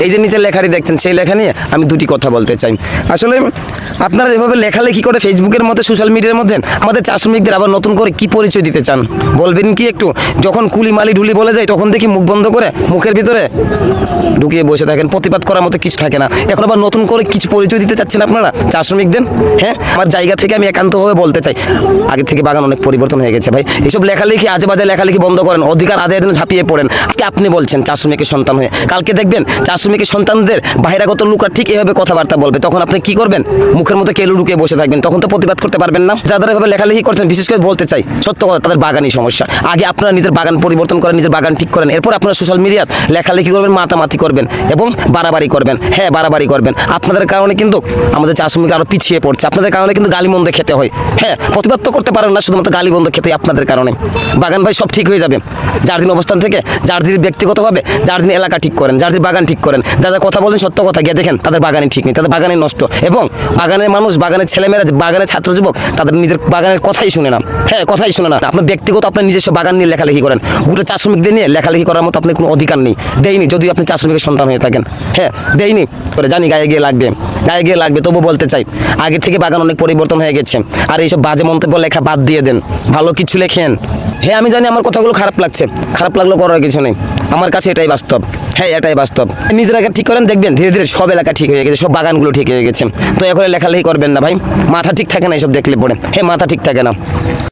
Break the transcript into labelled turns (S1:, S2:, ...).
S1: এই যে নিচে লেখাটি দেখছেন, সেই লেখা নিয়ে আমি দুটি কথা বলতে চাই। আসলে আপনারা এভাবে লেখালেখি করে ফেসবুকের মধ্যে, সোশ্যাল মিডিয়ার মধ্যে আমাদের চা শ্রমিকদের আবার নতুন করে কি পরিচয় দিতে চান বলবেন কি একটু? যখন কুলি মালি ঢুলি বলে যায় তখন দেখি মুখ বন্ধ করে মুখের ভিতরে ঢুকিয়ে বসে থাকেন, প্রতিবাদ করার মতো কিছু থাকে না। এখন আবার নতুন করে কিছু পরিচয় দিতে চাচ্ছেন আপনারা চা শ্রমিকদের। হ্যাঁ, আমার জায়গা থেকে আমি একান্তভাবে বলতে চাই, আগে থেকে বাগান অনেক পরিবর্তন হয়ে গেছে ভাই। এইসব লেখালেখি, আজে বাজে লেখালেখি বন্ধ করেন, অধিকার আদায়ের জন্য ঝাঁপিয়ে পড়েন। আজকে আপনি বলছেন চা শ্রমিকের সন্তান হয়ে, কালকে দেখবেন চা শ্রমিকের সন্তানদের বাহিরাগত লোকরা ঠিক এভাবে কথাবার্তা বলবে, তখন আপনি কি করবেন? মুখের মধ্যে কেলু ঢুকিয়ে বসে থাকবেন, তখন তো প্রতিবাদ করতে পারবেন না। যারা এভাবে লেখালেখি করছেন, বিশেষ করে বলতে চাই সত্য কথা, তাদের বাগানই সমস্যা। আগে আপনারা নিজের বাগান পরিবর্তন করেন, নিজের বাগান ঠিক করেন, এরপর আপনারা সোশ্যাল মিডিয়ায় লেখালেখি করবেন, মাতামাতি করবেন এবং বাড়াবাড়ি করবেন। হ্যাঁ, বাড়াবাড়ি করবেন। আপনাদের কারণে কিন্তু আমাদের চা শ্রমিক আরো পিছিয়ে পড়ছে, আপনাদের কারণে কিন্তু গালিমন্দ খেতে হয়। হ্যাঁ, প্রতিবাদ তো করতে পারেন না, শুধুমাত্র গালিমন্দ খেতে হয় আপনাদের কারণে। বাগান ভাই সব ঠিক হয়ে যাবে যার দিন অবস্থান থেকে, যার দিন ব্যক্তিগতভাবে, যার দিন এলাকা ঠিক করেন, যার দিন বাগান ঠিক করেন। যারা কথা বলেন সত্য কথা, গিয়ে দেখেন তাদের বাগানই ঠিক নেই, তাদের বাগানই নষ্ট। এবং বাগানের মানুষ, বাগানের ছেলেমেয়েরা, বাগানের ছাত্র যুবক, তাদের নিজের বাগানের কথাই শুনে না। হ্যাঁ, কথাই শুনে না। আপনার ব্যক্তিগত আপনার নিজস্ব বাগান নিয়ে লেখালেখি করেন, গোটা চা শ্রমিকদের নিয়ে লেখালেখি করার মতো আপনার কোনো অধিকার নেই, দেয়নি। যদিও আপনি চা শ্রমিকের সন্তান হয়ে থাকেন, হ্যাঁ দেয়নি করে জানি, গায়ে গিয়ে লাগবে, গায়ে গিয়ে লাগবে। তবু বলতে চাই, আগে থেকে বাগান অনেক পরিবর্তন হয়ে গেছে। আর এইসব বাজে মন্তব্য লেখা বাদ দিয়ে দেন, ভালো কিছু লেখেন। হ্যাঁ, আমি জানি আমার কথাগুলো খারাপ লাগছে, খারাপ লাগলেও করার কিছু নেই, আমার কাছে এটাই বাস্তব। হ্যাঁ, এটাই বাস্তব। নিজের এলাকা ঠিক করেন, দেখবেন ধীরে ধীরে সব এলাকা ঠিক হয়ে গেছে, সব বাগানগুলো ঠিক হয়ে গেছে। তো এখন লেখালেখি করবেন না ভাই, মাথা ঠিক থাকে না এসব দেখলে পড়ে। হ্যাঁ, মাথা ঠিক থাকে না।